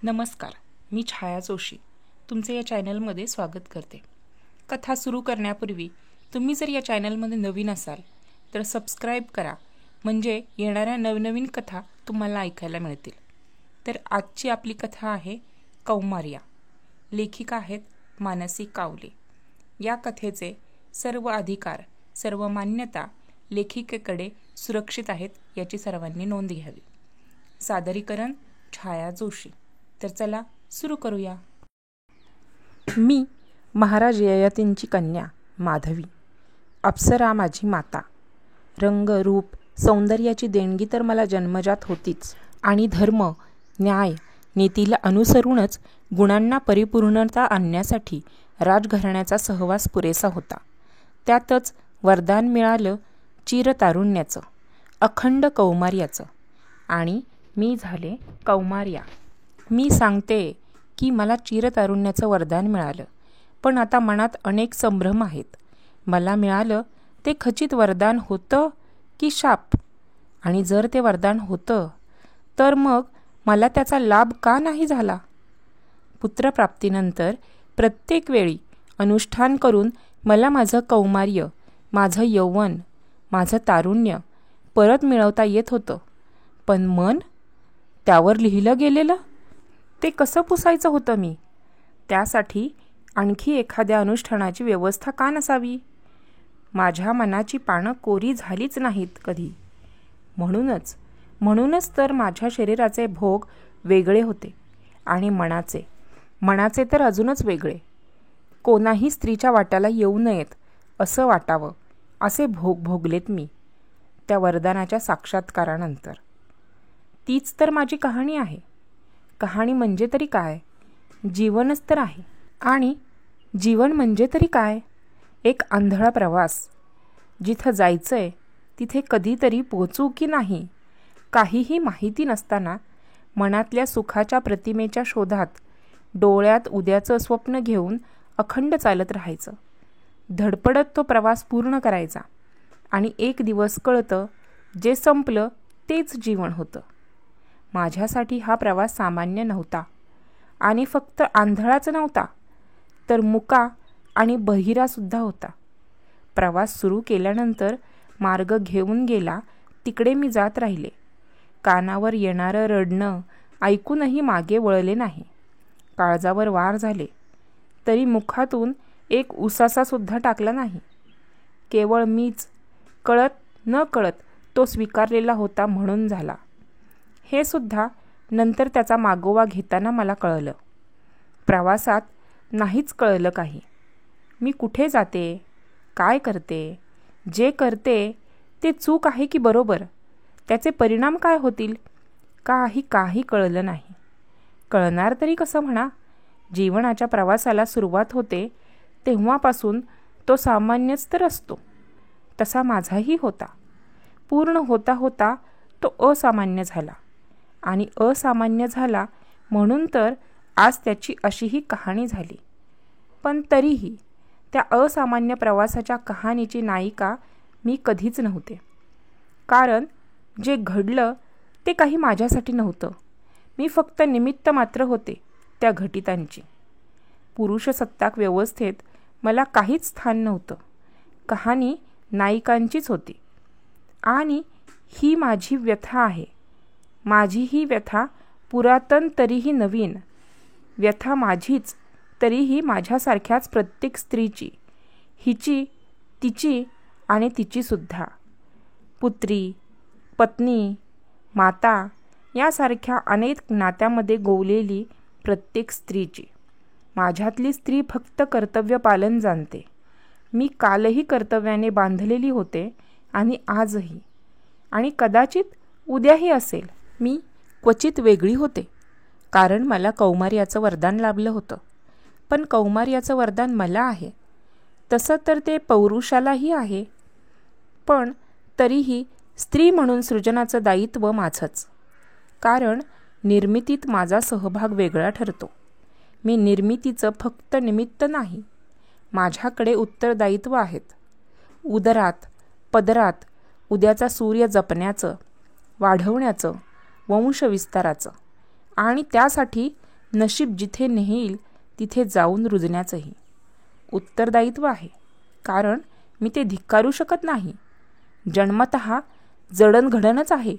नमस्कार, मी छाया जोशी तुमचे या चॅनलमध्ये स्वागत करते. कथा सुरू करण्यापूर्वी तुम्ही जर या चॅनलमध्ये नवीन असाल तर सबस्क्राईब करा, म्हणजे येणाऱ्या नवनवीन कथा तुम्हाला ऐकायला मिळतील. तर आजची आपली कथा आहे कौमार्या. लेखिका आहेत मानसी कावले. या कथेचे सर्व अधिकार, सर्व मान्यता लेखिकेकडे सुरक्षित आहेत याची सर्वांनी नोंद घ्यावी. सादरीकरण छाया जोशी. तर चला सुरू करूया. मी महाराज ययातींची कन्या माधवी. अप्सरा माझी माता. रंग रूप सौंदर्याची देणगी तर मला जन्मजात होतीच, आणि धर्म न्याय नीतीला अनुसरूनच गुणांना परिपूर्णता आणण्यासाठी राजघराण्याचा सहवास पुरेसा होता. त्यातच वरदान मिळालं चिरतारुण्याचं, अखंड कौमार्याचं, आणि मी झाले कौमार्या. मी सांगते की मला चिरतारुण्याचं वरदान मिळालं, पण आता मनात अनेक संभ्रम आहेत. मला मिळालं ते खचित वरदान होतं की शाप? आणि जर ते वरदान होतं तर मग मला त्याचा लाभ का नाही झाला? पुत्रप्राप्तीनंतर प्रत्येक वेळी अनुष्ठान करून मला माझं कौमार्य, माझं यौवन, माझं तारुण्य परत मिळवता येत होतं. पण मन, त्यावर लिहिलं गेलेलं ते कसं पुसायचं होतं मी? त्यासाठी आणखी एखाद्या अनुष्ठानाची व्यवस्था का नसावी? माझ्या मनाची पानं कोरी झालीच नाहीत कधी. म्हणूनच तर माझ्या शरीराचे भोग वेगळे होते, आणि मनाचे तर अजूनच वेगळे. कोणाही स्त्रीच्या वाट्याला येऊ नयेत असं वाटावं असे भोग भोगलेत मी त्या वरदानाच्या साक्षात्कारानंतर. तीच तर माझी कहाणी आहे. कहाणी म्हणजे तरी काय? जीवनच तर आहे. आणि जीवन म्हणजे तरी काय? एक आंधळा प्रवास. जिथं जायचंय तिथे कधीतरी पोचू की नाही काहीही माहिती नसताना मनातल्या सुखाच्या प्रतिमेच्या शोधात डोळ्यात उद्याचं स्वप्न घेऊन अखंड चालत राहायचं. धडपडत तो प्रवास पूर्ण करायचा, आणि एक दिवस कळतं जे संपलं तेच जीवन होतं. माझ्यासाठी हा प्रवास सामान्य नव्हता, आणि फक्त आंधळाच नव्हता तर मुका आणि बहिरासुद्धा होता. प्रवास सुरू केल्यानंतर मार्ग घेऊन गेला तिकडे मी जात राहिले. कानावर येणारं रडणं ऐकूनही मागे वळले नाही. काळजावर वार झाले तरी मुखातून एक उसासासुद्धा टाकला नाही. केवळ मीच कळत न कळत तो स्वीकारलेला होता म्हणून झाला. हे सुद्धा नंतर त्याचा मागोवा घेताना मला कळलं. प्रवासात नाहीच कळलं काही. मी कुठे जाते, काय करते, जे करते ते चूक आहे की बरोबर, त्याचे परिणाम काय होतील, काही कळलं नाही. कळणार तरी कसं म्हणा? जीवनाच्या प्रवासाला सुरुवात होते तेव्हापासून तो सामान्यच तर असतो. तसा माझाही होता. पूर्ण होता होता तो असामान्य झाला, आणि असामान्य झाला म्हणून तर आज त्याची अशीही कहाणी झाली. पण तरीही त्या असामान्य प्रवासाच्या कहाणीची नायिका मी कधीच नव्हते. कारण जे घडलं ते काही माझ्यासाठी नव्हतं. मी फक्त निमित्त मात्र होते त्या घटितांची. पुरुषसत्ताक व्यवस्थेत मला काहीच स्थान नव्हतं. कहाणी नायिकांचीच होती. आणि ही माझी व्यथा आहे. माझी ही व्यथा पुरातन तरीही नवीन. व्यथा माझीच तरीही माझ्यासारख्याच प्रत्येक स्त्रीची. हिची, तिची आणि तिचीसुद्धा. पुत्री, पत्नी, माता यासारख्या अनेक नात्यामध्ये गोवलेली प्रत्येक स्त्रीची. माझ्यातली स्त्री फक्त कर्तव्य पालन जाणते. मी कालही कर्तव्याने बांधलेली होते, आणि आजही, आणि कदाचित उद्याही असेल. मी क्वचित वेगळी होते, कारण मला कौमार्याचं वरदान लाभलं होतं. पण कौमार्याचं वरदान मला आहे तसं तर ते पौरुषालाही आहे. पण तरीही स्त्री म्हणून सृजनाचं दायित्व माझंच. कारण निर्मितीत माझा सहभाग वेगळा ठरतो. मी निर्मितीचं फक्त निमित्त नाही, माझ्याकडे उत्तरदायित्व आहेत. उदरात पदरात उद्याचा सूर्य जपण्याचं, वाढवण्याचं, वंशविस्ताराचं, आणि त्यासाठी नशीब जिथे नेईल तिथे जाऊन रुजण्याचंही. उत्तरदायित्व आहे, कारण मी ते धिक्कारू शकत नाही. जन्मतः जडणघडणच आहे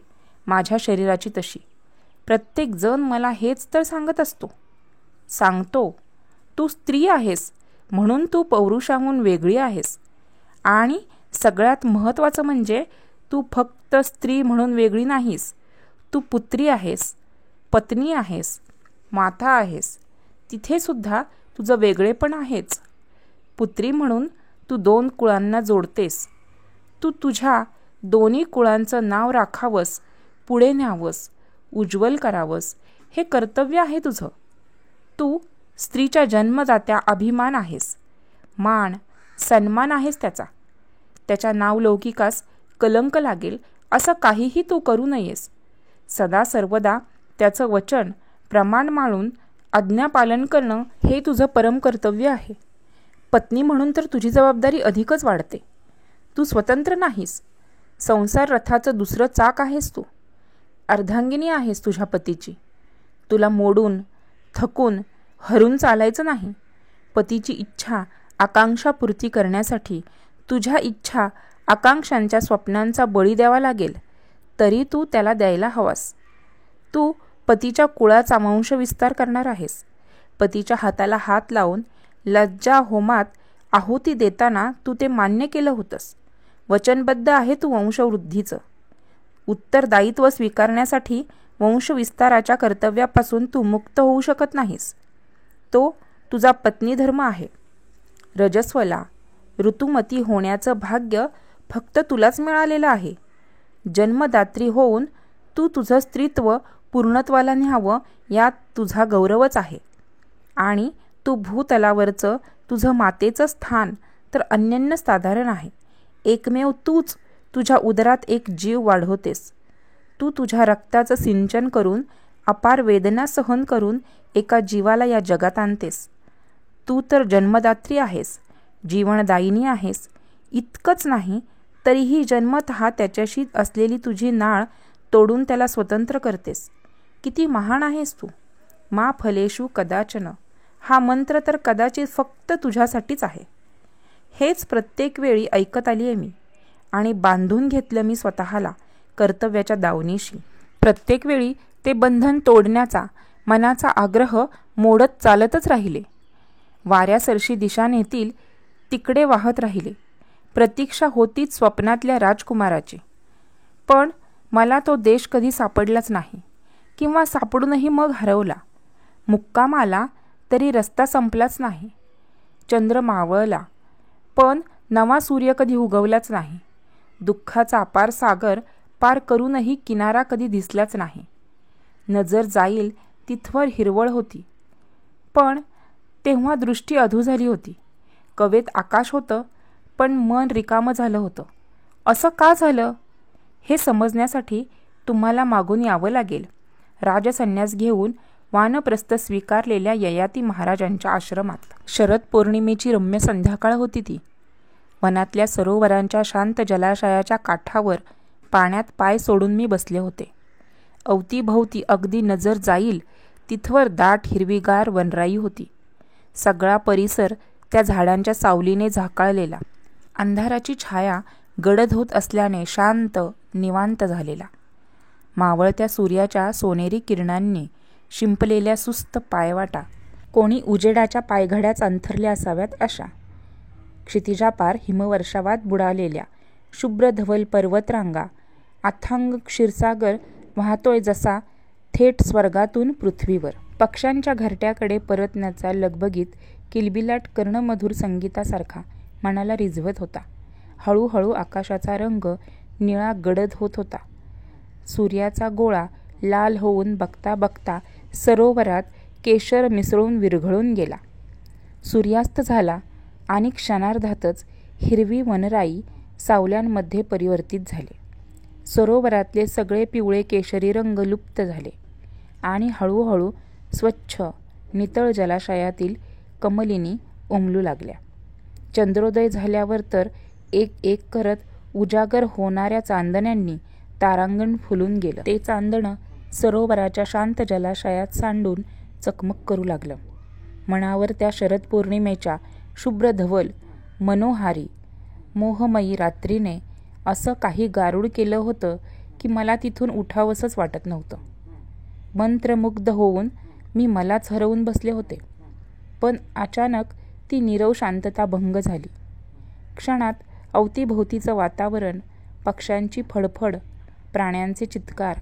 माझ्या शरीराची तशी. प्रत्येक जण मला हेच तर सांगत असतो. सांगतो, तू स्त्री आहेस म्हणून तू पौरुषाहून वेगळी आहेस. आणि सगळ्यात महत्त्वाचं म्हणजे तू फक्त स्त्री म्हणून वेगळी नाहीस. तू पुत्री आहेस, पत्नी आहेस, माता आहेस. तिथे सुद्धा तुझं वेगळेपण आहेच. पुत्री म्हणून तू 2 कुळांना जोडतेस. तू तुझ्या दोन्ही कुळांचं नाव राखावंस, पुढे न्यावंस, उज्ज्वल करावंस, हे कर्तव्य आहे तुझं. तू स्त्रीच्या जन्मदात्या अभिमान आहेस, मान सन्मान आहेस त्याचा. त्याच्या नावलौकिकास कलंक लागेल असं काहीही तू करू नयेस. सदा सर्वदा त्याचं वचन प्रमाण मानून आज्ञापालन करणं हे तुझं परम कर्तव्य आहे. पत्नी म्हणून तर तुझी जबाबदारी अधिकच वाढते. तू स्वतंत्र नाहीस. संसार रथाचं दुसरं चाक आहेस तू. अर्धांगिनी आहेस तुझ्या पतीची. तुला मोडून, थकून, हरू चालायचं नाही. पतीची इच्छा आकांक्षा पूर्ती करण्यासाठी तुझ्या इच्छा आकांक्षांच्या स्वप्नांचा बळी द्यावा लागेल, तरी तू त्याला द्यायला हवास. तू पतीच्या कुळाचा वंशविस्तार करणार आहेस. पतीच्या हाताला हात लावून लज्जा होमात आहुती देताना तू ते मान्य केलं होतंस. वचनबद्ध आहे तू वंशवृद्धीचं. उत्तरदायित्व स्वीकारण्यासाठी वंशविस्ताराच्या कर्तव्यापासून तू मुक्त होऊ शकत नाहीस. तो तुझा पत्नीधर्म आहे. रजस्वला ऋतुमती होण्याचं भाग्य फक्त तुलाच मिळालेलं आहे. जन्मदात्री होऊन तू तुझं स्त्रीत्व पूर्णत्वाला न्यावं यात तुझा गौरवच आहे. आणि तू भूतलावरचं तुझं मातेचं स्थान तर अनन्य साधारण आहे. एकमेव तूच तुझ्या उदरात एक जीव वाढवतेस. तू तुझ्या रक्ताचं सिंचन करून अपार वेदना सहन करून एका जीवाला या जगात आणतेस. तू तर जन्मदात्री आहेस, जीवनदायिनी आहेस. इतकंच नाही तरीही जन्मतः त्याच्याशी असलेली तुझी नाळ तोडून त्याला स्वतंत्र करतेस. किती महान आहेस तू. मा फलेषु कदाचन हा मंत्र तर कदाचित फक्त तुझ्यासाठीच आहे. हेच प्रत्येक वेळी ऐकत आली आहे मी आणि बांधून घेतलं मी स्वतःला कर्तव्याच्या दावणीशी. प्रत्येक वेळी ते बंधन तोडण्याचा मनाचा आग्रह मोडत चालतच राहिले. वाऱ्यासरशी दिशा नेतील तिकडे वाहत राहिले. प्रतीक्षा होतीच स्वप्नातल्या राजकुमाराची. पण मला तो देश कधी सापडलाच नाही, किंवा सापडूनही मग हरवला. मुक्काम आला तरी रस्ता संपलाच नाही. चंद्र मावळला पण नवा सूर्य कधी उगवलाच नाही. दुःखाचा अपार सागर पार करूनही किनारा कधी दिसलाच नाही. नजर जाईल तिथवर हिरवळ होती, पण तेव्हा दृष्टी अधू झाली होती. कवेत आकाश होतं, पण मन रिकामं झालं होतं. असं का झालं हे समजण्यासाठी तुम्हाला मागून यावं लागेल राजसन्यास घेऊन वानप्रस्थ स्वीकारलेल्या ययाती महाराजांच्या आश्रमात. शरद पौर्णिमेची रम्य संध्याकाळ होती ती. वनातल्या सरोवरांच्या शांत जलाशयाच्या काठावर पाण्यात पाय सोडून मी बसले होते. अवतीभवती अगदी नजर जाईल तिथवर दाट हिरवीगार वनराई होती. सगळा परिसर त्या झाडांच्या सावलीने झाकाळलेला. अंधाराची छाया गडद होत असल्याने शांत निवांत झालेला. मावळत्या सूर्याच्या सोनेरी किरणांनी शिंपलेल्या सुस्त पायवाटा कोणी उजेडाच्या पायघड्याच अंथरल्या असाव्यात अशा. क्षितिजापार हिमवर्षावात बुडालेल्या शुभ्र धवल पर्वतरांगा, अथांग क्षीरसागर वाहतोय जसा थेट स्वर्गातून पृथ्वीवर. पक्ष्यांच्या घरट्याकडे परतण्याचा लगबगीत किलबिलाट कर्णमधुर संगीतासारखा मनाला रिझवत होता. हळूहळू आकाशाचा रंग निळा गडद होत होता. सूर्याचा गोळा लाल होऊन बघता बघता सरोवरात केशर मिसळून विरघळून गेला. सूर्यास्त झाला आणि क्षणार्धातच हिरवी वनराई सावल्यांमध्ये परिवर्तित झाले. सरोवरातले सगळे पिवळे केशरी रंग लुप्त झाले आणि हळूहळू स्वच्छ नितळ जलाशयातील कमलिनी उमलू लागल्या. चंद्रोदय झाल्यावर तर एक एक करत उजागर होणाऱ्या चांदण्यांनी तारांगण फुलून गेलं. ते चांदणं सरोवराच्या शांत जलाशयात सांडून चकमक करू लागलं. मनावर त्या शरद पौर्णिमेच्या शुभ्र धवल मनोहारी मोहमयी रात्रीने असं काही गारुड केलं होतं की मला तिथून उठावंसंच वाटत नव्हतं. मंत्रमुग्ध होऊन मी मलाच हरवून बसले होते. पण अचानक ती नीरव शांतता भंग झाली. क्षणात अवतीभोवतीचं वातावरण, पक्ष्यांची फडफड, प्राण्यांचे चित्कार,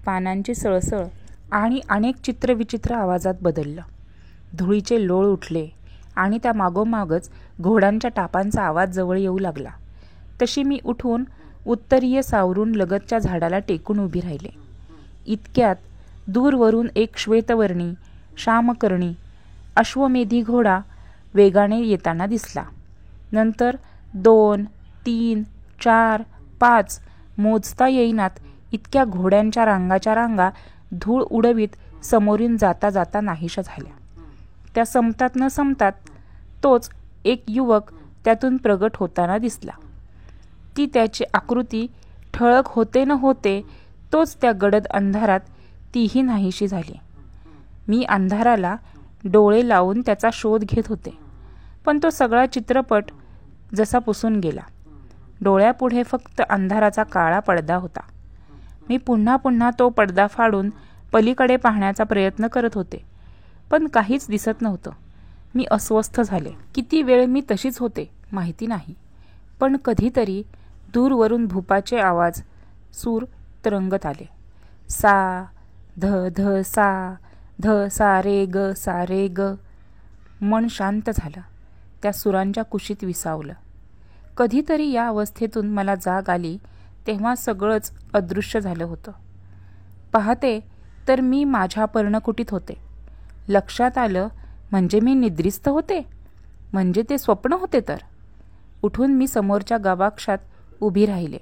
पानांची सळसळ आणि अनेक चित्रविचित्र आवाजात बदललं. धुळीचे लोळ उठले आणि त्या मागोमागच घोड्यांच्या टापांचा आवाज जवळ येऊ लागला. तशी मी उठून उत्तरीय सावरून लगतच्या झाडाला टेकून उभी राहिले. इतक्यात दूरवरून एक श्वेतवर्णी श्यामकर्णी अश्वमेधी घोडा वेगाने येताना दिसला. नंतर 2, 3, 4, 5 मोजता येईनात इतक्या घोड्यांच्या रांगाच्या रांगा धूळ उडवीत समोरून जाता जाता नाहीशा झाल्या. त्या संपतात न संपतात तोच एक युवक त्यातून प्रगट होताना दिसला. ती त्याची आकृती ठळक होते न होते तोच त्या गडद अंधारात तीही नाहीशी झाली. मी अंधाराला डोळे लावून त्याचा शोध घेत होते, पण तो सगळा चित्रपट जसा पुसून गेला. डोळ्यापुढे फक्त अंधाराचा काळा पडदा होता. मी पुन्हा पुन्हा तो पडदा फाडून पलीकडे पाहण्याचा प्रयत्न करत होते, पण काहीच दिसत नव्हतं. मी अस्वस्थ झाले. किती वेळ मी तशीच होते माहिती नाही, पण कधीतरी दूरवरून भूपाचे आवाज सूर तरंगत आले. सा ध ध सा रे ग सा रे ग. मन शांत झालं. त्या सुरांच्या कुशीत विसावलं. कधीतरी या अवस्थेतून मला जाग आली तेव्हा सगळंच अदृश्य झालं होतं. पाहते तर मी माझ्या पर्णकुटीत होते. लक्षात आलं म्हणजे मी निद्रिस्त होते, म्हणजे ते स्वप्न होते. तर उठून मी समोरच्या गवाक्षात उभी राहिले.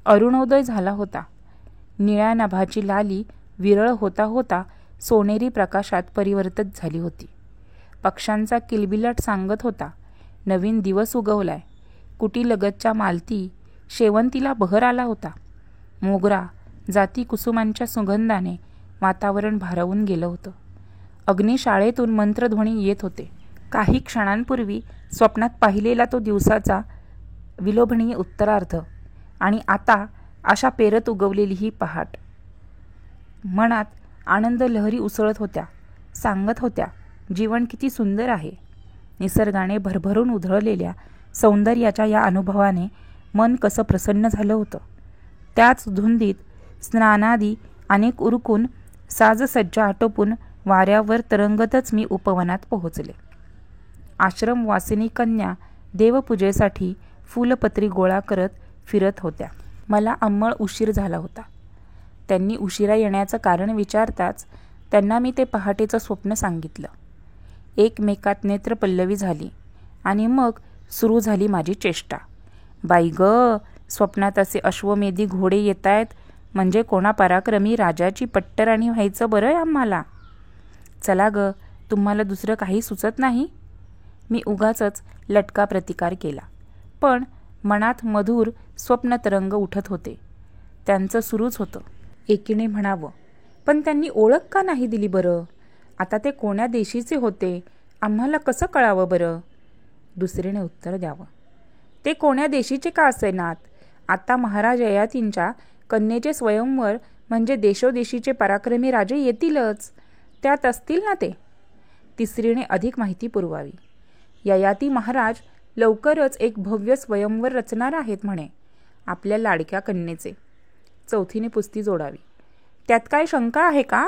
अरुणोदय झाला होता. निळ्या नभाची लाली विरळ होता होता सोनेरी प्रकाशात परिवर्तित झाली होती. पक्ष्यांचा किलबिलाट सांगत होता नवीन दिवस उगवलाय. कुटीलगतच्या मालती शेवंतीला बहर आला होता. मोगरा जाती कुसुमांच्या सुगंधाने वातावरण भारावून गेलं होतं. अग्निशाळेतून मंत्रध्वनी येत होते. काही क्षणांपूर्वी स्वप्नात पाहिलेला तो दिवसाचा विलोभनीय उत्तरार्ध आणि आता अशा पेरत उगवलेली ही पहाट. मनात आनंद लहरी उसळत होत्या, सांगत होत्या जीवन किती सुंदर आहे. निसर्गाने भरभरून उधळलेल्या सौंदर्याच्या या अनुभवाने मन कसं प्रसन्न झालं होतं. त्याच धुंदीत स्नानादी अनेक उरकून साजसज्जा आटोपून वाऱ्यावर तरंगतच मी उपवनात पोहोचले. आश्रमवासिनी कन्या देवपूजेसाठी फूलपत्री गोळा करत फिरत होत्या. मला अंमळ उशीर झाला होता. त्यांनी उशिरा येण्याचं कारण विचारताच त्यांना मी ते पहाटेचं स्वप्न सांगितलं. एकमेकात नेत्रपल्लवी झाली आणि मग सुरू झाली माझी चेष्टा. बाई ग, स्वप्नात असे अश्वमेधी घोडे येतायत म्हणजे कोणा पराक्रमी राजाची पट्टराणी व्हायचं बरं आम्हाला. चला ग, तुम्हाला दुसरं काही सुचत नाही. मी उगाचच लटका प्रतिकार केला, पण मनात मधुर स्वप्नतरंग उठत होते. त्यांचं सुरूच होतं. एकीने म्हणावं, पण त्यांनी ओळख का नाही दिली बरं? आता ते कोण्या देशीचे होते आम्हाला कसं कळावं बरं? दुसरीने उत्तर द्यावं, ते कोण्या देशीचे का असेनात, आता महाराज ययातींच्या कन्येचे स्वयंवर म्हणजे देशोदेशीचे पराक्रमी राजे येतीलच, त्यात असतील ना ते. तिसरीने अधिक माहिती पुरवावी, ययाती महाराज लवकरच एक भव्य स्वयंवर रचणार आहेत म्हणे आपल्या लाडक्या कन्येचे. चौथीने पुस्ती जोडावी, त्यात काय शंका आहे का?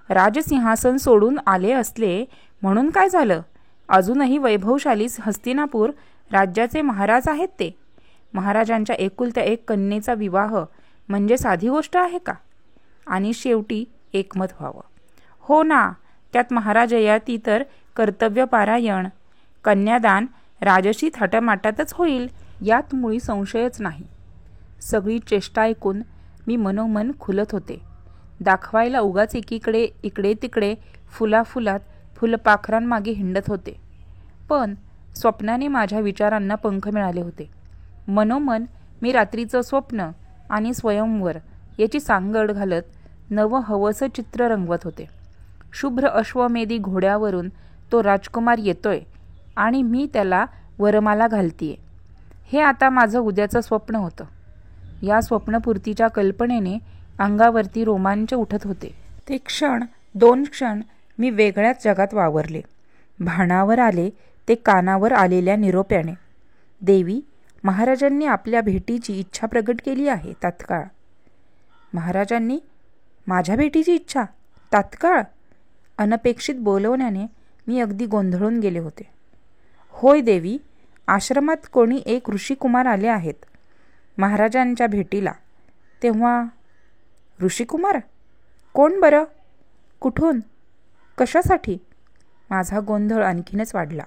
राजसिंहासन सोडून आले असले म्हणून काय झालं? अजूनही वैभवशाली हस्तिनापूर राज्याचे महाराज आहेत ते. महाराजांच्या एकुलत्या एक कन्येचा विवाह म्हणजे साधी गोष्ट आहे का? आणि शेवटी एकमत व्हावं. हो ना, त्यात महाराज ययाती तर कर्तव्यपारायण, कन्यादान राजशी थाटामाटातच होईल, यात मुळी संशयच नाही. सगळी चेष्टा ऐकून मी मनोमन खुलत होते. दाखवायला उगाच एकीकडे इकडे तिकडे फुलाफुलात फुलपाखरांमागे हिंडत होते, पण स्वप्नाने माझ्या विचारांना पंख मिळाले होते. मनोमन मी रात्रीचं स्वप्न आणि स्वयंवर याची सांगड घालत नवं हवंसं चित्र रंगवत होते. शुभ्र अश्वमेधी घोड्यावरून तो राजकुमार येतोय आणि मी त्याला वरमाला घालतीये. हे आता माझं उद्याचं स्वप्न होतं. या स्वप्नपूर्तीच्या कल्पनेने अंगावरती रोमांच उठत होते. ते क्षण 2 क्षण मी वेगळ्याच जगात वावरले. भानावर आले ते कानावर आलेल्या निरोप्याने. देवी, महाराजांनी आपल्या भेटीची इच्छा प्रगट केली आहे तात्काळ. महाराजांनी? माझ्या भेटीची इच्छा? तात्काळ? अनपेक्षित बोलवण्याने मी अगदी गोंधळून गेले होते. होय देवी, आश्रमात कोणी एक ऋषिकुमार आले आहेत महाराजांच्या भेटीला. तेव्हा ऋषिकुमार? कोण बरं? कुठून? कशासाठी? माझा गोंधळ आणखीनच वाढला.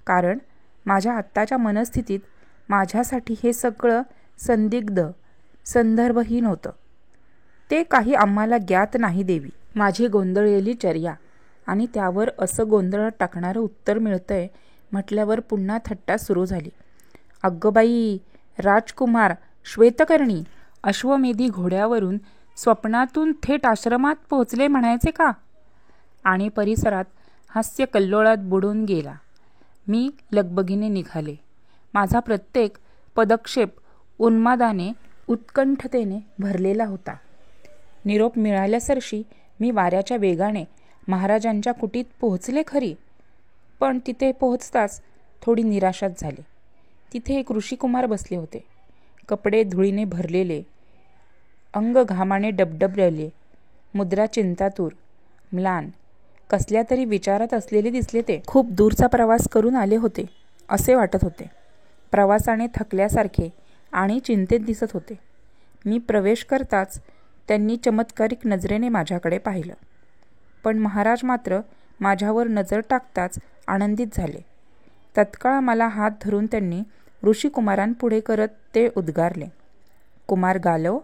कारण माझ्या आत्ताच्या मनस्थितीत माझ्यासाठी हे सगळं संदिग्ध, संदर्भहीन होतं. ते काही आम्हाला ज्ञात नाही देवी. माझी गोंधळलेली चर्या आणि त्यावर असं गोंधळात टाकणारं उत्तर मिळतंय म्हटल्यावर पुन्हा थट्टा सुरू झाली. अगं बाई, राजकुमार श्वेतकर्णी अश्वमेधी घोड्यावरून स्वप्नातून थेट आश्रमात पोहोचले म्हणायचे का? आणि परिसरात हास्य कल्लोळात बुडून गेला. मी लगबगीने निघाले. माझा प्रत्येक पदक्षेप उन्मादाने, उत्कंठतेने भरलेला होता. निरोप मिळाल्यासरशी मी वाऱ्याच्या वेगाने महाराजांच्या कुटीत पोहोचले खरी, पण तिथे पोहोचताच थोडी निराशाच झाले. तिथे एक ऋषिकुमार बसले होते. कपडे धुळीने भरलेले, अंग घामाने डबडबलेले, मुद्रा चिंतातूर, म्लान, कसल्या तरी विचारात असलेले दिसले. ते खूप दूरचा प्रवास करून आले होते असे वाटत होते. प्रवासाने थकल्यासारखे आणि चिंतेत दिसत होते. मी प्रवेश करताच त्यांनी चमत्कारिक नजरेने माझ्याकडे पाहिलं. पण महाराज मात्र माझ्यावर नजर टाकताच आनंदित झाले. तत्काळ मला हात धरून त्यांनी ऋषिकुमारांपुढे करत ते उद्गारले, कुमार गालव,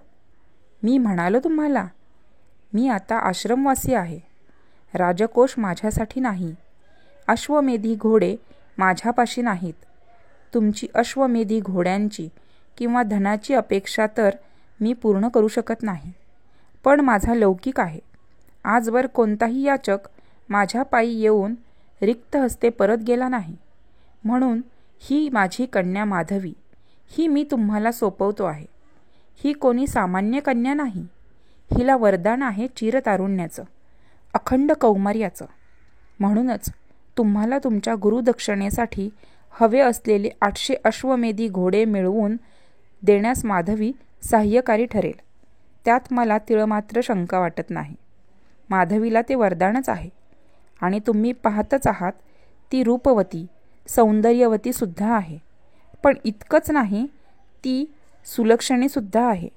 मी म्हणालो तुम्हाला, मी आता आश्रमवासी आहे. राजकोष माझ्यासाठी नाही. अश्वमेधी घोडे माझ्यापाशी नाहीत. तुमची अश्वमेधी घोड्यांची किंवा धनाची अपेक्षा तर मी पूर्ण करू शकत नाही. पण माझा लौकिक आहे. आजवर कोणताही याचक माझ्या पायी येऊन रिक्त हस्ते परत गेला नाही. म्हणून ही माझी कन्या माधवी, ही मी तुम्हाला सोपवतो आहे. ही कोणी सामान्य कन्या नाही. हिला वरदान आहे चिरतारुण्याचं, अखंड कौमार्याचं. म्हणूनच तुम्हाला तुमच्या गुरुदक्षिणेसाठी हवे असलेले 800 अश्वमेधी घोडे मिळवून देण्यास माधवी सहाय्यकारी ठरेल. त्यात मला तिळमात्र शंका वाटत नाही. माधवीला ते वरदानच आहे. आणि तुम्ही पाहतच आहात, ती रूपवती, सौंदर्यवती सुद्धा आहे. पण इतकंच नाही, ती सुलक्षणीसुद्धा आहे.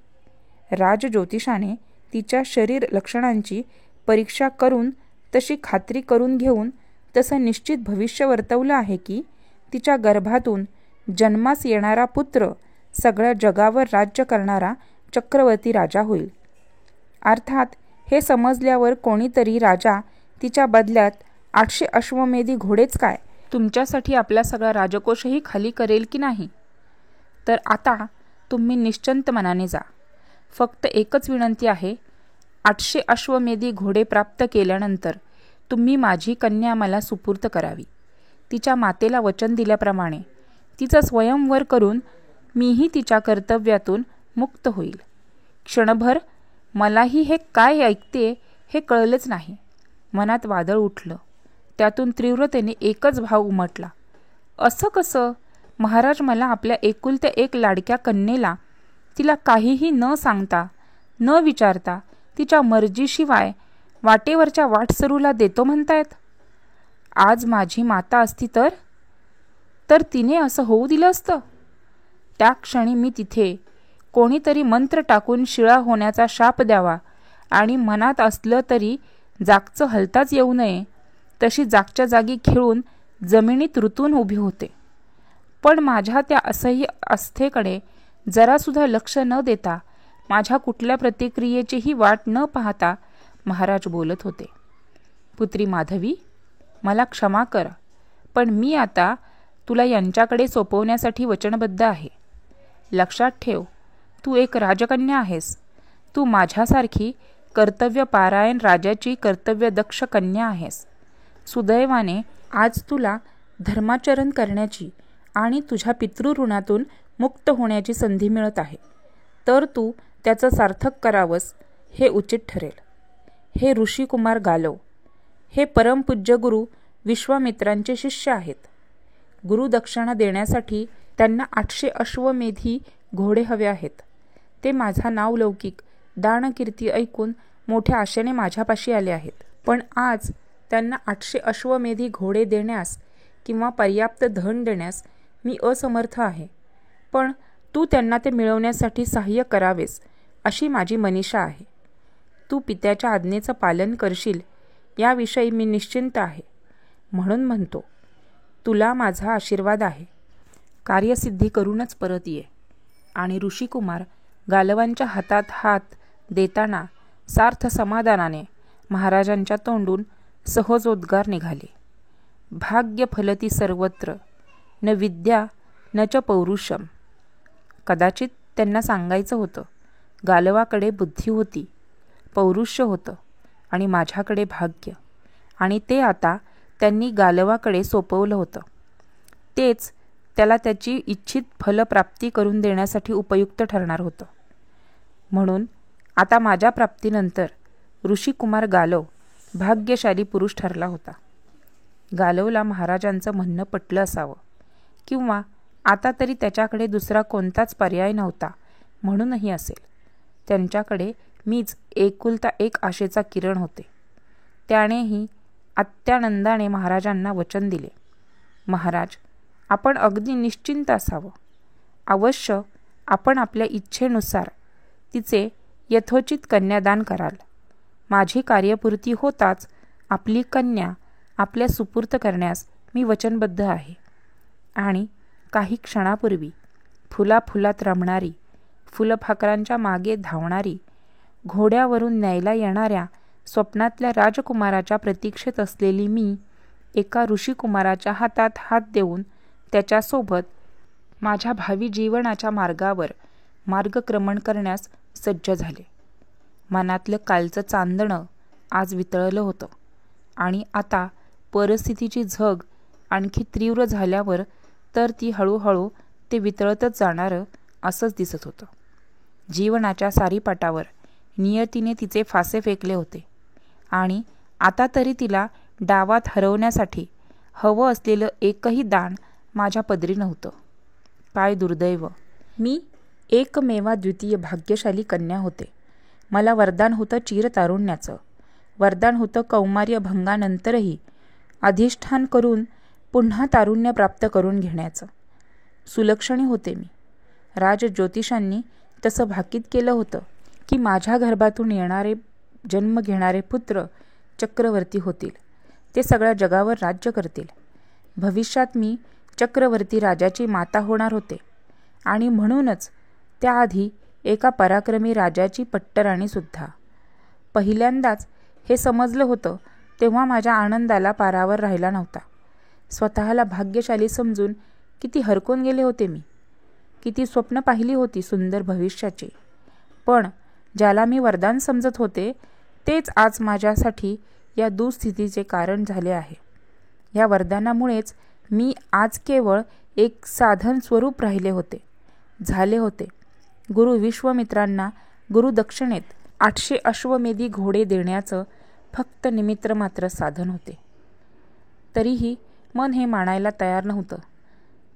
राजज्योतिषाने तिच्या शरीर लक्षणांची परीक्षा करून, तशी खात्री करून घेऊन तसं निश्चित भविष्य वर्तवलं आहे की तिच्या गर्भातून जन्मास येणारा पुत्र सगळ्या जगावर राज्य करणारा चक्रवर्ती राजा होईल. अर्थात हे समजल्यावर कोणीतरी राजा तिच्या बदल्यात 800 अश्वमेधी घोडेच काय, तुमच्यासाठी आपला सगळा राजकोषही खाली करेल की नाही. तर आता तुम्ही निश्चिंत मनाने जा. फक्त एकच विनंती आहे, 800 अश्वमेधी घोडे प्राप्त केल्यानंतर तुम्ही माझी कन्या मला सुपूर्त करावी. तिच्या मातेला वचन दिल्याप्रमाणे तिचा स्वयंवर करून मीही तिच्या कर्तव्यातून मुक्त होईल. क्षणभर मलाही हे काय ऐकते हे कळलंच नाही. मनात वादळ उठलं. त्यातून तीव्रतेने एकच भाव उमटला. असं कसं? महाराज मला आपल्या एकुलत्या एक लाडक्या कन्येला, तिला काहीही न सांगता न विचारता तिच्या मर्जीशिवाय वाटेवरच्या वाटसरूला देतो म्हणतायत. आज माझी माता असती तर तिने असं होऊ दिलं असतं. त्या क्षणी मी तिथे कोणीतरी मंत्र टाकून शिळा होण्याचा शाप द्यावा आणि मनात असलं तरी जागचं हलताच येऊ नये तशी जागच्या जागी खिळून जमिनीत रुतून उभी होते. पण माझ्या त्या असह्य अवस्थेकडे जरासुद्धा लक्ष न देता, माझ्या कुठल्या प्रतिक्रियेचीही वाट न पाहता महाराज बोलत होते. पुत्री माधवी, मला क्षमा कर, पण मी आता तुला यांच्याकडे सोपवण्यासाठी वचनबद्ध आहे. लक्षात ठेव, तू एक राजकन्या आहेस. तू माझ्यासारखी कर्तव्यपारायण राजाची कर्तव्यदक्ष कन्या आहेस. सुदैवाने आज तुला धर्माचरण करण्याची आणि तुझ्या पितृऋणातून मुक्त होण्याची संधी मिळत आहे. तर तू त्याचं सार्थक करावंस हे उचित ठरेल. हे ऋषिकुमार गालव, हे परमपूज्य गुरु विश्वामित्रांचे शिष्य आहेत. गुरुदक्षिणा देण्यासाठी त्यांना 800 अश्वमेधी घोडे हवे आहेत. ते माझा नावलौकिक दानकीर्ती ऐकून मोठ्या आशेने माझ्यापाशी आले आहेत. पण आज त्यांना 800 अश्वमेधी घोडे देण्यास किंवा पर्याप्त धन देण्यास मी असमर्थ आहे. पण तू त्यांना ते मिळवण्यासाठी सहाय्य करावेस अशी माझी मनीषा आहे. तू पित्याच्या आज्ञेचं पालन करशील याविषयी मी निश्चिंत आहे. म्हणून म्हणतो, तुला माझा आशीर्वाद आहे. कार्यसिद्धी करूनच परत ये. आणि ऋषिकुमार गालवांच्या हातात हात देताना सार्थ समाधानाने महाराजांच्या तोंडून सहजोद्गार निघाले. भाग्य फलती सर्वत्र, न विद्या न च पौरुषम. कदाचित त्यांना सांगायचं होतं, गालवाकडे बुद्धी होती, पौरुष्य होतं आणि माझ्याकडे भाग्य, आणि ते आता त्यांनी गालवाकडे सोपवलं होतं. तेच त्याला त्याची इच्छित फलप्राप्ती करून देण्यासाठी उपयुक्त ठरणार होतं. म्हणून आता माझ्या प्राप्तीनंतर ऋषिकुमार गालव भाग्यशाली पुरुष ठरला होता. गालवला महाराजांचं म्हणणं पटलं असावं, किंवा आता तरी त्याच्याकडे दुसरा कोणताच पर्याय नव्हता म्हणूनही असेल. त्यांच्याकडे मीच एकुलता एक आशेचा किरण होते. त्यानेही अत्यानंदाने महाराजांना वचन दिले, महाराज, आपण अगदी निश्चिंत असावं. अवश्य आपण आपल्या इच्छेनुसार तिचे यथोचित कन्यादान कराल. माझी कार्यपूर्ती होताच आपली कन्या आपल्या सुपूर्त करण्यास मी वचनबद्ध आहे. आणि काही क्षणापूर्वी फुलाफुलात रमणारी, फुलफाकरांच्या मागे धावणारी, घोड्यावरून न्यायला येणाऱ्या स्वप्नातल्या राजकुमाराच्या प्रतीक्षेत असलेली मी एका ऋषिकुमाराच्या हातात हात देऊन त्याच्यासोबत माझ्या भावी जीवनाच्या मार्गावर मार्गक्रमण करण्यास सज्ज झाले. मनातलं कालचं चांदणं आज वितळलं होतं आणि आता परिस्थितीची झग आणखी तीव्र झाल्यावर तर ती हळूहळू ते वितळतच जाणारं असंच दिसत होतं. जीवनाच्या सारीपाटावर नियतीने तिचे फासे फेकले होते आणि आता तरी तिला डावात हरवण्यासाठी हवं असलेलं एकही दान माझ्या पदरी नव्हतं. काय दुर्दैव! मी एकमेवा द्वितीय भाग्यशाली कन्या होते. मला वरदान होतं चिरतारुण्याचं. वरदान होतं कौमार्य भंगानंतरही अधिष्ठान करून पुन्हा तारुण्य प्राप्त करून घेण्याचं. सुलक्षणी होते मी. राजज्योतिषांनी तसं भाकीत केलं होतं की माझ्या गर्भातून येणारे जन्म घेणारे पुत्र चक्रवर्ती होतील. ते सगळ्या जगावर राज्य करतील. भविष्यात मी चक्रवर्ती राजाची माता होणार होते आणि म्हणूनच त्याआधी एका पराक्रमी राजाची पट्टराणीसुद्धा. पहिल्यांदाच हे समजलं होतं तेव्हा माझ्या आनंदाला पारावर राहिला नव्हता. स्वतःला भाग्यशाली समजून किती हरकून गेले होते मी. किती स्वप्न पाहिली होती सुंदर भविष्याची. पण ज्याला मी वरदान समजत होते तेच आज माझ्यासाठी या दुःस्थितीचे कारण झाले आहे. या वरदानामुळेच मी आज केवळ एक साधन स्वरूप राहिले होते, झाले होते. गुरु विश्वामित्रांना गुरुदक्षिणेत 800 अश्वमेधी घोडे देण्याचं फक्त निमित्त मात्र साधन होते. तरीही मन हे मानायला तयार नव्हतं.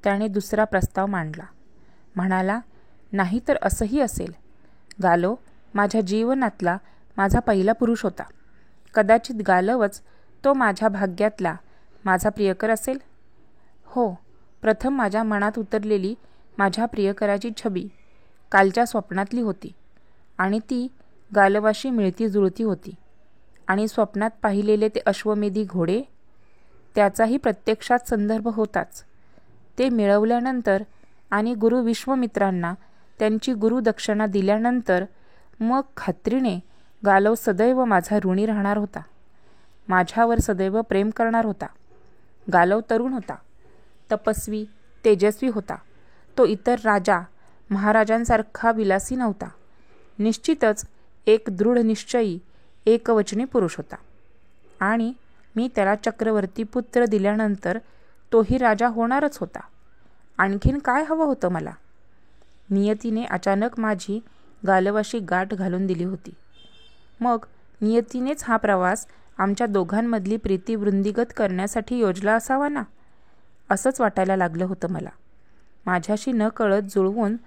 त्याने दुसरा प्रस्ताव मांडला. म्हणाला, नाही तर असंही असेल. गालव माझ्या जीवनातला माझा पहिला पुरुष होता. कदाचित गालवच तो माझ्या भाग्यातला माझा प्रियकर असेल. हो, प्रथम माझ्या मनात उतरलेली माझ्या प्रियकराची छबी कालच्या स्वप्नातली होती आणि ती गालवाशी मिळती जुळती होती. आणि स्वप्नात पाहिलेले ते अश्वमेधी घोडे, त्याचाही प्रत्यक्षात संदर्भ होताच. ते मिळवल्यानंतर आणि गुरु विश्वामित्रांना त्यांची गुरुदक्षिणा दिल्यानंतर मग खात्रीने गालव सदैव माझा ऋणी राहणार होता. माझ्यावर सदैव प्रेम करणार होता. गालव तरुण होता, तपस्वी, तेजस्वी होता. तो इतर राजा महाराजांसारखा विलासी नव्हता. निश्चितच एक दृढ निश्चयी एकवचनी पुरुष होता आणि मी त्याला चक्रवर्ती पुत्र दिल्यानंतर तोही राजा होणारच होता. आणखीन काय हवं होतं मला? नियतीने अचानक माझी गालवाशी गाठ घालून दिली होती. मग नियतीनेच हा प्रवास आमच्या दोघांमधली प्रीती वृद्धिंगत करण्यासाठी योजला असावा ना, असंच वाटायला लागलं होतं मला. माझ्याशी न कळत जुळवून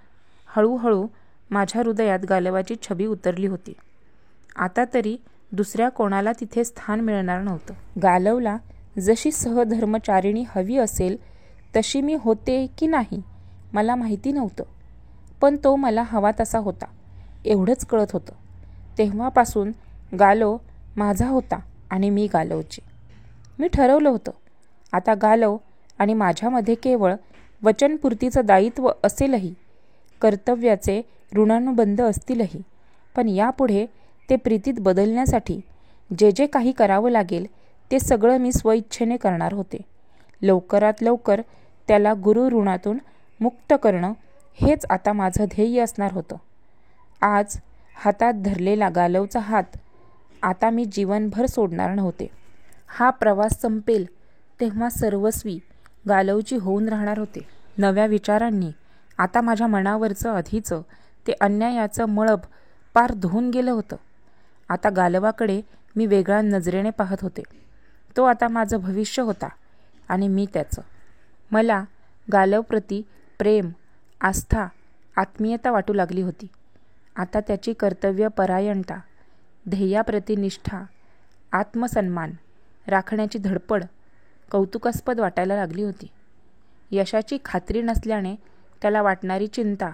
हळूहळू माझ्या हृदयात गालवाची छबी उतरली होती. आता तरी दुसऱ्या कोणाला तिथे स्थान मिळणार नव्हतं. गालवला जशी सहधर्मचारिणी हवी असेल तशी मी होते की नाही मला माहिती नव्हतं, पण तो मला हवा तसा होता एवढंच कळत होतं. तेव्हापासून गालव माझा होता आणि मी गालवची. मी ठरवलं होतं, आता गालव आणि माझ्यामध्ये केवळ वचनपूर्तीचं दायित्व असेलही, कर्तव्याचे ऋणानुबंध असतीलही, पण यापुढे ते प्रीतीत बदलण्यासाठी जे जे काही करावं लागेल ते सगळं मी स्वइच्छेने करणार होते. लवकरात लवकर त्याला गुरु ऋणातून मुक्त करणं हेच आता माझं ध्येय असणार होतं. आज हातात धरलेला गालवचा हात आता मी जीवनभर सोडणार नव्हते. हा प्रवास संपेल तेव्हा सर्वस्वी गालवची होऊन राहणार होते. नव्या विचारांनी आता माझ्या मनावरचं आधीचं ते अन्यायाचं मळभ पार धुवून गेलं होतं. आता गालवाकडे मी वेगळ्या नजरेने पाहत होते. तो आता माझं भविष्य होता आणि मी त्याचं. मला गालवप्रती प्रेम, आस्था, आत्मीयता वाटू लागली होती. आता त्याची कर्तव्यपरायणता, ध्येयाप्रती निष्ठा, आत्मसन्मान राखण्याची धडपड कौतुकास्पद वाटायला लागली होती. यशाची खात्री नसल्याने त्याला वाटणारी चिंता,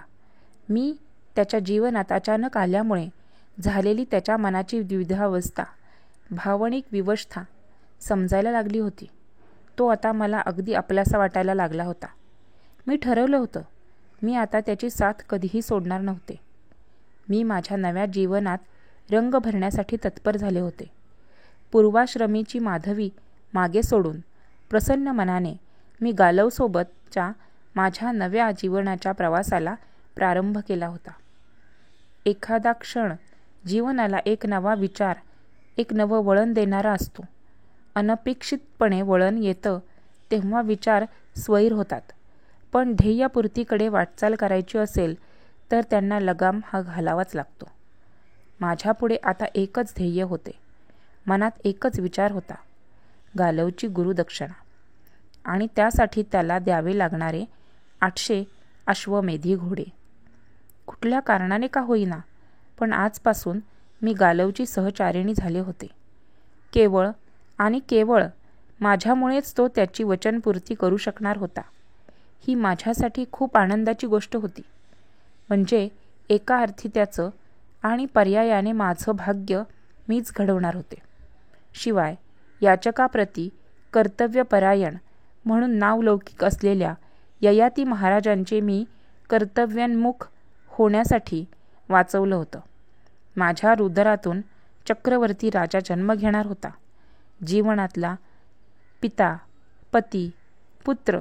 मी त्याच्या जीवनात अचानक आल्यामुळे झालेली त्याच्या मनाची द्विधावस्था, भावनिक विवशता समजायला लागली होती. तो आता मला अगदी आपलासा वाटायला लागला होता. मी ठरवलं होतं, मी आता त्याची साथ कधीही सोडणार नव्हते. मी माझ्या नव्या जीवनात रंग भरण्यासाठी तत्पर झाले होते. पूर्वाश्रमीची माधवी मागे सोडून प्रसन्न मनाने मी गालवसोबतच्या माझ्या नव्या जीवनाच्या प्रवासाला प्रारंभ केला होता. एखादा क्षण जीवनाला एक नवा विचार, एक नवं वळण देणारा असतो. अनपेक्षितपणे वळण येतं तेव्हा विचार स्वैर होतात, पण ध्येयपूर्तीकडे वाटचाल करायची असेल तर त्यांना लगाम हा घालावाच लागतो. माझ्यापुढे आता एकच ध्येय होते. मनात एकच विचार होता, गालवची गुरुदक्षिणा आणि त्यासाठी त्याला द्यावे लागणारे 800 अश्वमेधी घोडे. कुठल्या कारणाने का होईना, पण आजपासून मी गालवची सहचारिणी झाले होते. केवळ आणि केवळ माझ्यामुळेच तो त्याची वचनपूर्ती करू शकणार होता. ही माझ्यासाठी खूप आनंदाची गोष्ट होती. म्हणजे एका अर्थी त्याचं आणि पर्यायाने माझं भाग्य मीच घडवणार होते. शिवाय याचकाप्रती कर्तव्यपरायण म्हणून नावलौकिक असलेल्या ययाती महाराजांचे मी कर्तव्योन्मुख होण्यासाठी वाचवलं होतं. माझ्या रुदरातून चक्रवर्ती राजा जन्म घेणार होता. जीवनातला पिता, पती, पुत्र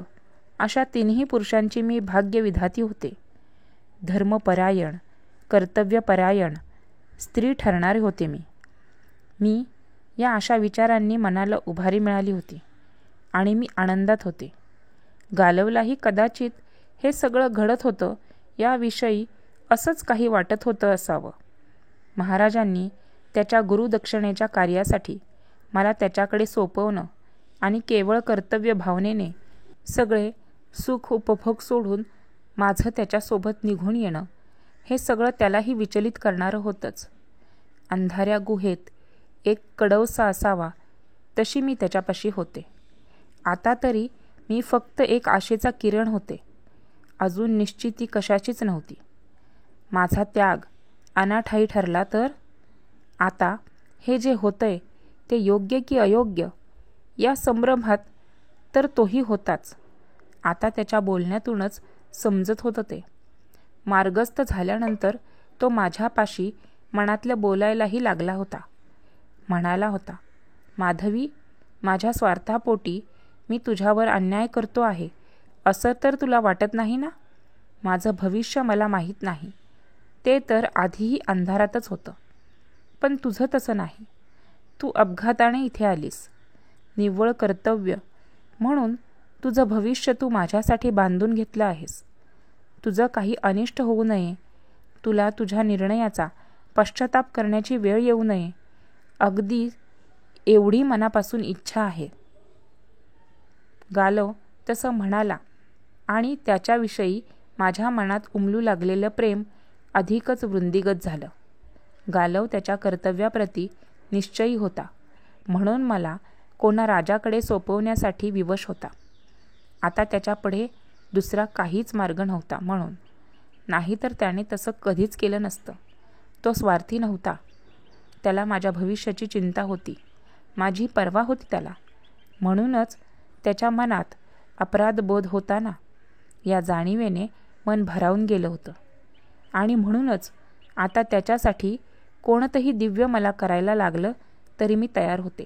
अशा तिन्ही पुरुषांची मी भाग्यविधाती होते. धर्मपरायण, कर्तव्यपरायण स्त्री ठरणारे होते मी या अशा विचारांनी मनाला उभारी मिळाली होती आणि मी आनंदात होते. गालवलाही कदाचित हे सगळं घडत होतं याविषयी असंच काही वाटत होतं असावं. महाराजांनी त्याच्या गुरुदक्षिणेच्या कार्यासाठी मला त्याच्याकडे सोपवणं आणि केवळ कर्तव्य भावनेने सगळे सुख उपभोग सोडून माझं त्याच्यासोबत निघून येणं हे सगळं त्यालाही विचलित करणारं होतंच. अंधाऱ्या गुहेत एक कडवसा असावा तशी मी त्याच्यापाशी होते. आता तरी मी फक्त एक आशेचा किरण होते. अजून निश्चिती कशाचीच नव्हती. माझा त्याग अनाठायी ठरला तर आता हे जे होतंय ते योग्य की अयोग्य या संभ्रमात तर तोही होताच. आता त्याच्या बोलण्यातूनच समजत होतं ते. मार्गस्थ झाल्यानंतर तो माझ्यापाशी मनातलं बोलायलाही लागला होता. म्हणाला होता, माधवी, माझ्या स्वार्थापोटी मी तुझ्यावर अन्याय करतो आहे असं तर तुला वाटत नाही ना? माझं भविष्य मला माहीत नाही, ते तर आधीही अंधारातच होतं. पण तुझं तसं नाही. तू अपघाताने इथे आलीस. निव्वळ कर्तव्य म्हणून तुझं भविष्य तू माझ्यासाठी बांधून घेतलं आहेस. तुझं काही अनिष्ट होऊ नये, तुला तुझ्या निर्णयाचा पश्चाताप करण्याची वेळ येऊ नये, अगदी एवढी मनापासून इच्छा आहे. गालव तसं म्हणाला आणि त्याच्याविषयी माझ्या मनात उमलू लागलेलं प्रेम अधिकच वृद्धिंगत झालं. गालव त्याच्या कर्तव्याप्रती निश्चयी होता म्हणून मला कोणा राजाकडे सोपवण्यासाठी विवश होता. आता त्याच्यापुढे दुसरा काहीच मार्ग नव्हता म्हणून. नाहीतर त्याने तसं कधीच केलं नसतं. तो स्वार्थी नव्हता. त्याला माझ्या भविष्याची चिंता होती, माझी पर्वा होती त्याला. म्हणूनच त्याच्या मनात अपराधबोध होता ना, या जाणीवेने मन भरावून गेलं होतं. आणि म्हणूनच आता त्याच्यासाठी कोणतंही दिव्य मला करायला लागलं तरी मी तयार होते.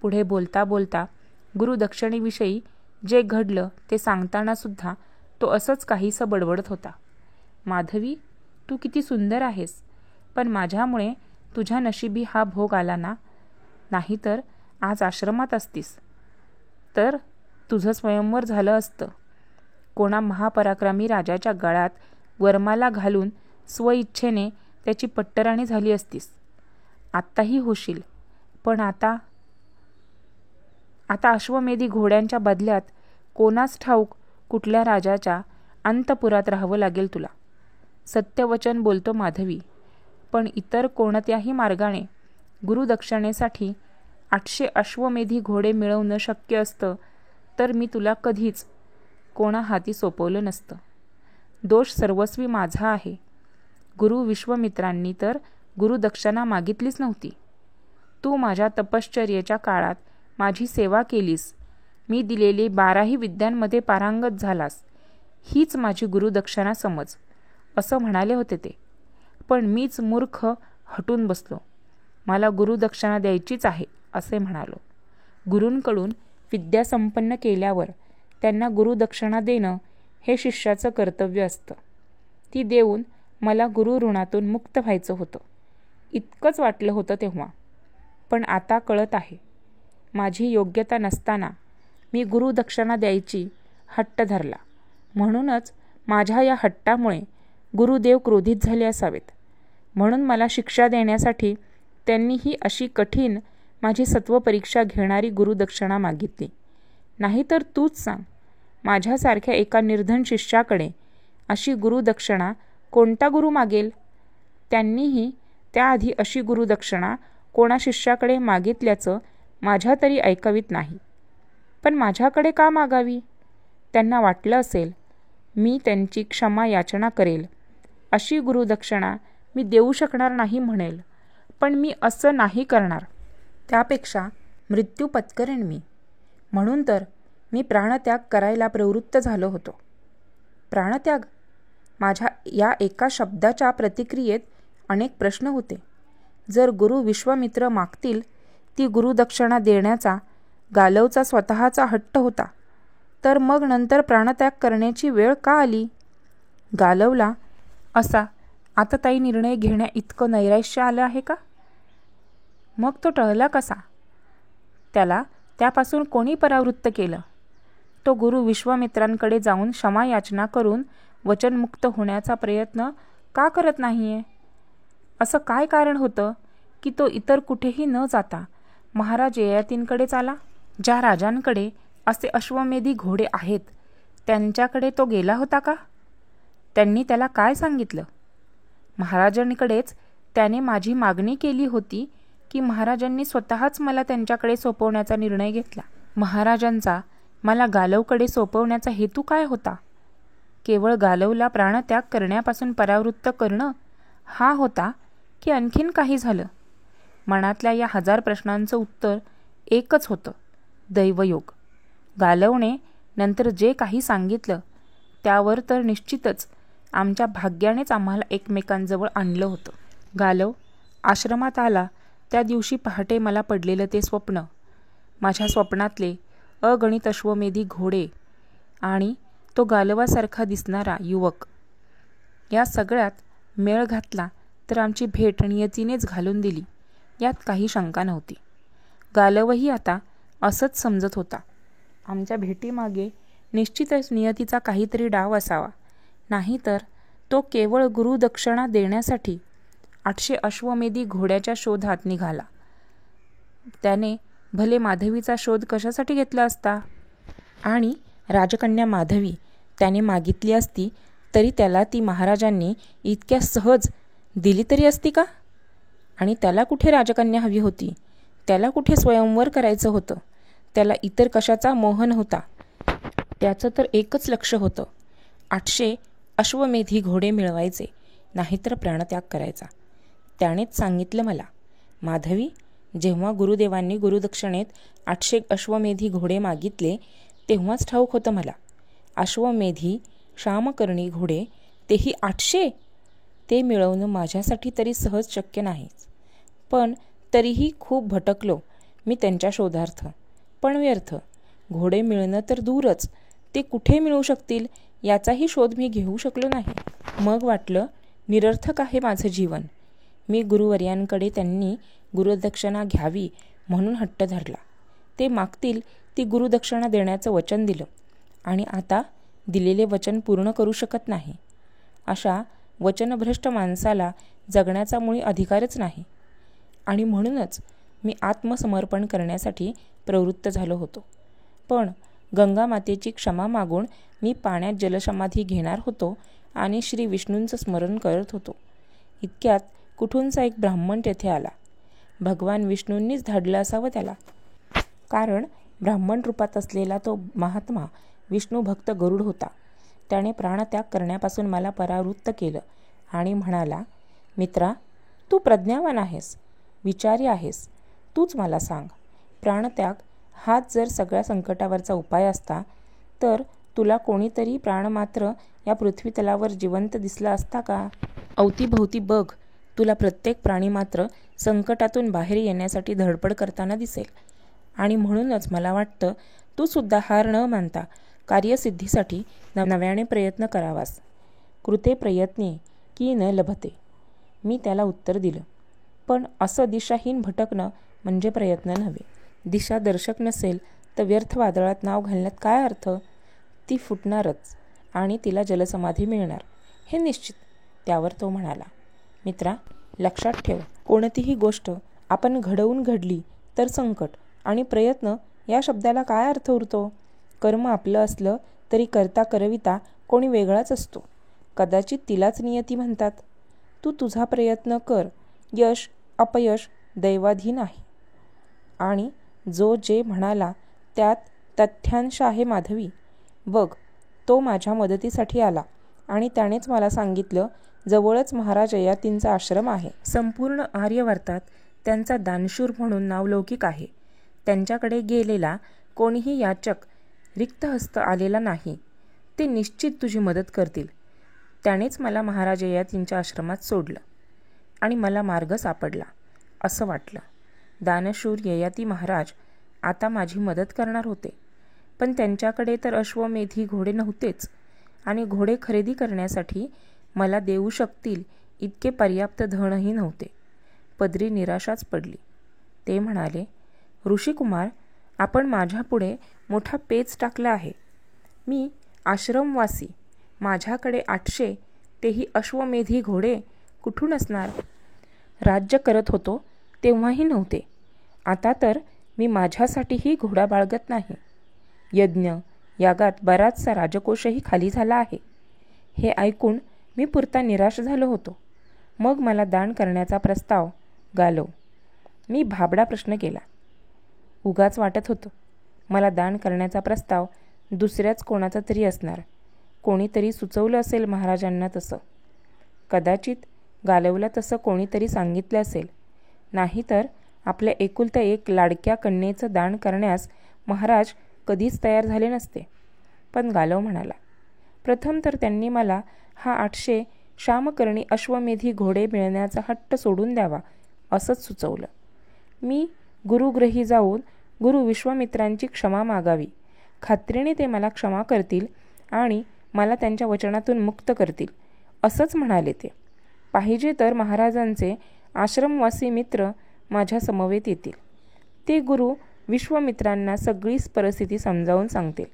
पुढे बोलता बोलता गुरुदक्षिणेविषयी जे घडलं ते सांगताना सुद्धा तो असंच काहीसं बडबडत होता. माधवी, तू किती सुंदर आहेस, पण माझ्यामुळे तुझ्या नशिबी हा भोग आला ना. नाहीतर आज आश्रमात असतीस तर तुझं स्वयंवर झालं असतं. कोणा महापराक्रमी राजाच्या गळ्यात वरमाला घालून स्वइच्छेने त्याची पट्टराणी झाली असतीस. आत्ताही होशील, पण आता अश्वमेधी घोड्यांच्या बदल्यात कोणास ठाऊक कुठल्या राजाच्या अंतपुरात राहावं लागेल तुला. सत्यवचन बोलतो माधवी, पण इतर कोणत्याही मार्गाने गुरुदक्षिणेसाठी 800 अश्वमेधी घोडे मिळवणं शक्य असतं तर मी तुला कधीच कोणा हाती सोपवलं नसतं. दोष सर्वस्वी माझा आहे. गुरु विश्वामित्रांनी तर गुरुदक्षिणा मागितलीच नव्हती. तू माझ्या तपश्चर्येच्या काळात माझी सेवा केलीस, मी दिलेली 12ही विद्यांमध्ये पारंगत झालास, हीच माझी गुरुदक्षिणा समज, असं म्हणाले होते ते. पण मीच मूर्ख हटून बसलो. मला गुरुदक्षिणा द्यायचीच आहे असे म्हणालो. गुरूंकडून विद्या संपन्न केल्यावर त्यांना गुरुदक्षिणा देणं हे शिष्याचं कर्तव्य असतं. ती देऊन मला गुरु ऋणातून मुक्त व्हायचं होतं. इतकंच वाटलं होतं तेव्हा. पण आता कळत आहे, माझी योग्यता नसताना मी गुरुदक्षिणा द्यायची हट्ट धरला. म्हणूनच माझ्या या हट्टामुळे गुरुदेव क्रोधित झाले असावेत. म्हणून मला शिक्षा देण्यासाठी त्यांनी ही अशी कठीण माझी सत्वपरीक्षा घेणारी गुरुदक्षिणा मागितली. नाहीतर तूच सांग, माझ्यासारख्या एका निर्धन शिष्याकडे अशी गुरुदक्षिणा कोणता गुरु मागेल? त्यांनीही त्याआधी अशी गुरुदक्षिणा कोणा शिष्याकडे मागितल्याचं माझ्या तरी ऐकवीत नाही. पण माझ्याकडे का मागावी? त्यांना वाटलं असेल मी त्यांची क्षमा याचना करेल. अशी गुरुदक्षिणा मी देऊ शकणार नाही म्हणेल. पण मी असं नाही करणार. त्यापेक्षा मृत्यू पत्करेन मी. म्हणून तर मी प्राणत्याग करायला प्रवृत्त झालो होतो. प्राणत्याग? माझ्या या एका शब्दाच्या प्रतिक्रियेत अनेक प्रश्न होते. जर गुरु विश्वामित्र मागतील ती गुरुदक्षिणा देण्याचा गालवचा स्वतःचा हट्ट होता, तर मग नंतर प्राणत्याग करण्याची वेळ का आली? गालवला असा आततायी निर्णय घेण्या इतकं नैराश्य आलं आहे का? मग तो टळला कसा? त्याला त्यापासून कोणी परावृत्त केलं? तो गुरु विश्वामित्रांकडे जाऊन क्षमा याचना करून वचनमुक्त होण्याचा प्रयत्न का करत नाहीये? असं काय कारण होतं की तो इतर कुठेही न जाता महाराज ययातींकडेच आला? ज्या राजांकडे असे अश्वमेधी घोडे आहेत त्यांच्याकडे तो गेला होता का? त्यांनी त्याला काय सांगितलं? महाराजांकडेच त्याने माझी मागणी केली होती की महाराजांनी स्वतःच मला त्यांच्याकडे सोपवण्याचा निर्णय घेतला? महाराजांचा मला गालवकडे सोपवण्याचा हेतू काय होता? केवळ गालवला प्राणत्याग करण्यापासून परावृत्त करणं हा होता की आणखीन काही झालं? मनातल्या या 1000 प्रश्नांचं उत्तर एकच होतं, दैवयोग. गालवने नंतर जे काही सांगितलं त्यावर तर निश्चितच आमच्या भाग्यानेच आम्हाला एकमेकांजवळ आणलं होतं. गालव आश्रमात आला त्या दिवशी पहाटे मला पडलेलं ते स्वप्न, माझ्या स्वप्नातले अगणित अश्वमेधी घोडे आणि तो गालवासारखा दिसणारा युवक, या सगळ्यात मेळ घातला तर आमची भेट नियतीनेच घालून दिली यात काही शंका नव्हती. गालवही आता असंच समजत होता. आमच्या भेटीमागे निश्चितच नियतीचा काहीतरी डाव असावा, नाहीतर तो केवळ गुरुदक्षिणा देण्यासाठी 800 अश्वमेधी घोड्याच्या शोधात निघाला. त्याने भले माधवीचा शोध कशासाठी घेतला असता? आणि राजकन्या माधवी त्याने मागितली असती तरी त्याला ती महाराजांनी इतक्या सहज दिली तरी असती का? आणि त्याला कुठे राजकन्या हवी होती? त्याला कुठे स्वयंवर करायचं होतं? त्याला इतर कशाचा मोह नव्हता. त्याचं तर एकच लक्ष होतं, 800 अश्वमेधी घोडे मिळवायचे, नाहीतर प्राणत्याग करायचा. त्यानेच सांगितलं मला, माधवी, जेव्हा गुरुदेवांनी गुरुदक्षिणेत 800 अश्वमेधी घोडे मागितले तेव्हाच ठाऊक होतं मला, अश्वमेधी शामकर्णी घोडे, तेही 800, ते मिळवणं माझ्यासाठी तरी सहज शक्य नाहीच. पण तरीही खूप भटकलो मी त्यांच्या शोधार्थ, पण व्यर्थ. घोडे मिळणं तर दूरच, ते कुठे मिळू शकतील याचाही शोध मी घेऊ शकलो नाही. मग वाटलं निरर्थक आहे माझं जीवन. मी गुरुवर्यांकडे त्यांनी गुरुदक्षिणा घ्यावी म्हणून हट्ट धरला. ते मागतील ती गुरुदक्षिणा देण्याचं वचन दिलं आणि आता दिलेले वचन पूर्ण करू शकत नाही. अशा वचनभ्रष्ट माणसाला जगण्याचा मुळी अधिकारच नाही. आणि म्हणूनच मी आत्मसमर्पण करण्यासाठी प्रवृत्त झालो होतो. पण गंगा मातेची क्षमा मागून मी पाण्यात जलसमाधी घेणार होतो आणि श्री विष्णूंचं स्मरण करत होतो. इतक्यात कुठूनचा एक ब्राह्मण तेथे आला. भगवान विष्णूंनीच धाडलं असावं त्याला, कारण ब्राह्मण रूपात असलेला तो महात्मा विष्णू भक्त गरुड होता. त्याने प्राणत्याग करण्यापासून मला परावृत्त केलं आणि म्हणाला, मित्रा, तू प्रज्ञावान आहेस, विचारी आहेस, तूच मला सांग, प्राणत्याग हाच जर सगळ्या संकटावरचा उपाय असता तर तुला कोणीतरी प्राणमात्र या पृथ्वीतलावर जिवंत दिसला असता का? अवतीभोवती बघ, तुला प्रत्येक प्राणी मात्र संकटातून बाहेर येण्यासाठी धडपड करताना दिसेल. आणि म्हणूनच मला वाटतं तू सुद्धा हार न मानता कार्यसिद्धीसाठी नव्याने प्रयत्न करावास. कृते प्रयत्ने की न लभते. मी त्याला उत्तर दिलं, पण असं दिशाहीन भटकणं म्हणजे प्रयत्न नव्हे. दिशा दर्शक नसेल तर व्यर्थ वादळात नाव घालण्यात काय अर्थ? ती फुटणारच आणि तिला जलसमाधी मिळणार हे निश्चित. त्यावर तो म्हणाला, मित्रा, लक्षात ठेव, कोणतीही गोष्ट आपण घडवून घडली तर संकट आणि प्रयत्न या शब्दाला काय अर्थ उरतो? कर्म आपलं असलं तरी करता करविता कोणी वेगळाच असतो. कदाचित तिलाच नियती म्हणतात. तू तुझा प्रयत्न कर, यश अपयश दैवाधीन आहे. आणि जो जे म्हणाला त्यात तथ्यांश आहे माधवी. बघ, तो माझ्या मदतीसाठी आला आणि त्यानेच मला सांगितलं, जवळच महाराज ययातींचा आश्रम आहे. संपूर्ण आर्यवर्तात त्यांचा दानशूर म्हणून नावलौकिक आहे. त्यांच्याकडे गेलेला कोणीही याचक रिक्तहस्त आलेला नाही. ते निश्चित तुझी मदत करतील. त्यानेच मला महाराज ययातींच्या आश्रमात सोडलं आणि मला मार्ग सापडला असं वाटलं. दानशूर ययाती महाराज आता माझी मदत करणार होते, पण त्यांच्याकडे तर अश्वमेधी घोडे नव्हतेच आणि घोडे खरेदी करण्यासाठी मला देऊ शकतील इतके पर्याप्त धनही नव्हते. पदरी निराशाच पडली. ते म्हणाले, ऋषिकुमार, आपण माझ्यापुढे मोठा पेच टाकला आहे. मी आश्रमवासी, माझ्याकडे 800 तेही अश्वमेधी घोडे कुठून असणार? राज्य करत होतो तेव्हाही नव्हते. आता तर मी माझ्यासाठीही घोडा बाळगत नाही. यज्ञ यागात बराचसा राजकोषही खाली झाला आहे. हे ऐकून मी पुरता निराश झालो होतो. मग मला दान करण्याचा प्रस्ताव गालो. मी भाबडा प्रश्न केला. उगाच वाटत होतं मला दान करण्याचा प्रस्ताव दुसऱ्याच कोणाचा तरी असणार. कोणीतरी सुचवलं असेल महाराजांना तसं. कदाचित गालवला तसं कोणीतरी सांगितलं असेल. नाहीतर आपल्या एकुलत्या एक लाडक्या कन्येचं दान करण्यास महाराज कधीच तयार झाले नसते. पण गालव म्हणाला, प्रथम तर त्यांनी मला हा 800 शामकर्णी अश्वमेधी घोडे मिळण्याचा हट्ट सोडून द्यावा असंच सुचवलं. मी गुरुगृही जाऊन गुरु विश्वामित्रांची क्षमा मागावी. खात्रीने ते मला क्षमा करतील आणि मला त्यांच्या वचनातून मुक्त करतील असंच म्हणाले ते. पाहिजे तर महाराजांचे आश्रमवासी मित्र माझ्या समवेत येतील. ते गुरु विश्वामित्रांना सगळी परिस्थिती समजावून सांगतील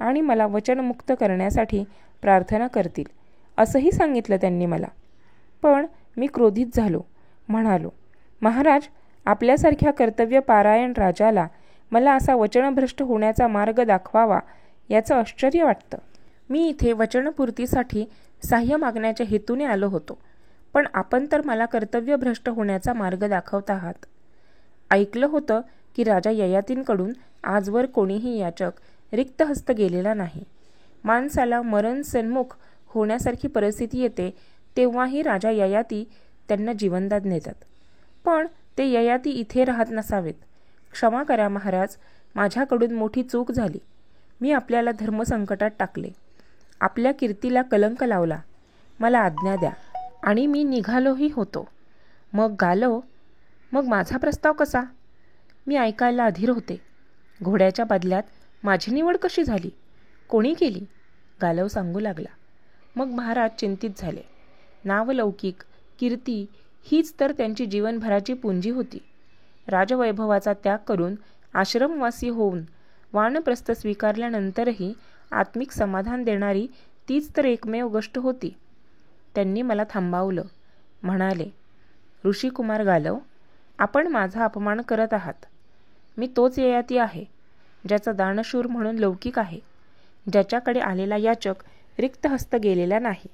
आणि मला वचनमुक्त करण्यासाठी प्रार्थना करतील असंही सांगितलं त्यांनी मला. पण मी क्रोधित झालो. म्हणालो, महाराज, आपल्यासारख्या कर्तव्यपारायण राजाला मला असा वचनभ्रष्ट होण्याचा मार्ग दाखवावा याचं आश्चर्य वाटतं. मी इथे वचनपूर्तीसाठी साह्य मागण्याच्या हेतूने आलो होतो, पण आपण तर मला कर्तव्यभ्रष्ट होण्याचा मार्ग दाखवत आहात. ऐकलं होतं की राजा ययातींकडून आजवर कोणीही याचक रिक्त हस्त गेलेला नाही. माणसाला मरण सन्मुख होण्यासारखी परिस्थिती येते तेव्हाही राजा ययाती त्यांना जीवनदान देतात. पण ते ययाती इथे राहत नसावेत. क्षमा करा महाराज, माझ्याकडून मोठी चूक झाली. मी आपल्याला धर्मसंकटात टाकले, आपल्या कीर्तीला कलंक लावला. मला आज्ञा द्या. आणि मी निघालोही होतो. मग गालव, मग माझा प्रस्ताव कसा? मी ऐकायला अधीर होते. घोड्याच्या बदल्यात माझी निवड कशी झाली? कोणी केली? गालव सांगू लागला. मग महाराज चिंतित झाले. नावलौकिक कीर्ती हीच तर त्यांची जीवनभराची पुंजी होती. राजवैभवाचा त्याग करून आश्रमवासी होऊन वानप्रस्थ स्वीकारल्यानंतरही आत्मिक समाधान देणारी तीच तर एकमेव गोष्ट होती. त्यांनी मला थांबवलं. म्हणाले, ऋषिकुमार गालव, आपण माझा अपमान करत आहात. मी तोच ययाती आहे, ज्याचा दानशूर म्हणून लौकिक आहे, ज्याच्याकडे आलेला याचक रिक्त हस्त गेलेला नाही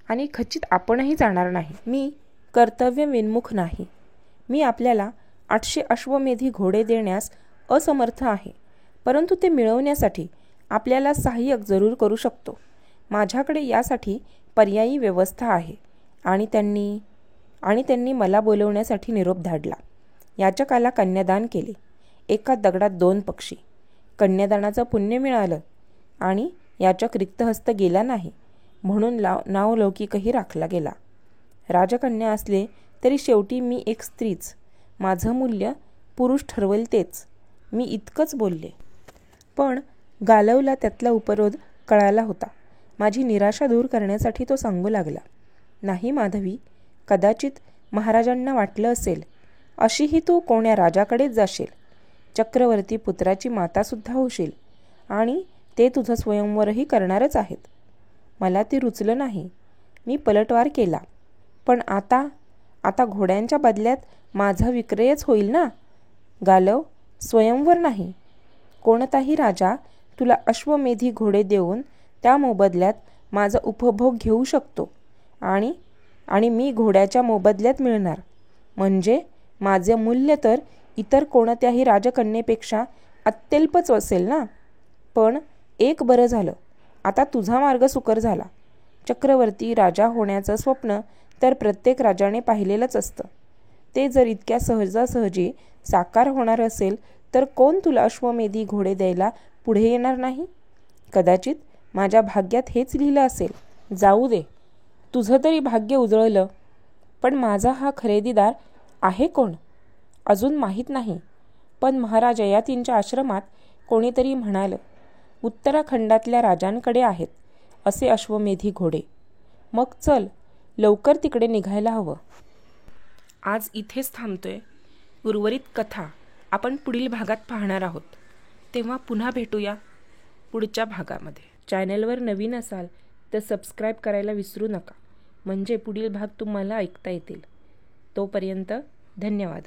आणि खचित आपणही जाणार नाही. मी कर्तव्य विन्मुख नाही. मी आपल्याला 800 अश्वमेधी घोडे देण्यास असमर्थ आहे, परंतु ते मिळवण्यासाठी आपल्याला सहाय्यक जरूर करू शकतो. माझ्याकडे यासाठी पर्यायी व्यवस्था आहे. आणि त्यांनी मला बोलवण्यासाठी निरोप धाडला. याचकाला कन्यादान केले. एका दगडात 2 पक्षी. कन्यादानाचं पुण्य मिळालं आणि याचक रिक्तहस्त गेला नाही म्हणून नावलौकिकही राखला गेला. राजकन्या असले तरी शेवटी मी एक स्त्रीच. माझं मूल्य पुरुष ठरवेल तेच. मी इतकंच बोलले. पण गालवला त्यातला उपरोध कळाला होता. माझी निराशा दूर करण्यासाठी तो सांगू लागला, नाही माधवी, कदाचित महाराजांना वाटलं असेल अशीही तू कोण्या राजाकडेच जाशील. चक्रवर्ती पुत्राची मातासुद्धा होशील आणि ते तुझं स्वयंवरही करणारच आहेत. मला ते रुचलं नाही. मी पलटवार केला. पण आता घोड्यांच्या बदल्यात माझा विक्रयच होईल ना. गालव, स्वयंवर नाही. कोणताही राजा तुला अश्वमेधी घोडे देऊन त्या मोबदल्यात माझा उपभोग घेऊ शकतो आणि मी घोड्याच्या मोबदल्यात मिळणार. म्हणजे माझे मूल्य तर इतर कोणत्याही राजकन्येपेक्षा अत्यल्पच असेल ना. पण एक बरं झालं, आता तुझा मार्ग सुकर झाला. चक्रवर्ती राजा होण्याचं स्वप्न तर प्रत्येक राजाने पाहिलेलंच असतं. ते जर इतक्या सहजासहजी साकार होणार असेल तर कोण तुला अश्वमेधी घोडे द्यायला पुढे येणार नाही? कदाचित माझ्या भाग्यात हेच लिहिलं असेल. जाऊ दे, तुझं तरी भाग्य उजळलं. पण माझा हा खरेदीदार आहे कोण अजून माहीत नाही. पण महाराज ययातींच्या आश्रमात कोणीतरी म्हणालं, उत्तराखंडातल्या राजांकडे आहेत असे अश्वमेधी घोडे. मग चल, लवकर तिकडे निघायला हवं. आज इथेच थांबतोय. उर्वरित कथा आपण पुढील भागात पाहणार आहोत. तेव्हा पुन्हा भेटूया पुढच्या भागामध्ये. चॅनलवर नवीन असाल तर सबस्क्राईब करायला विसरू नका, म्हणजे पुढील भाग तुम्हाला ऐकता येतील. तोपर्यंत धन्यवाद.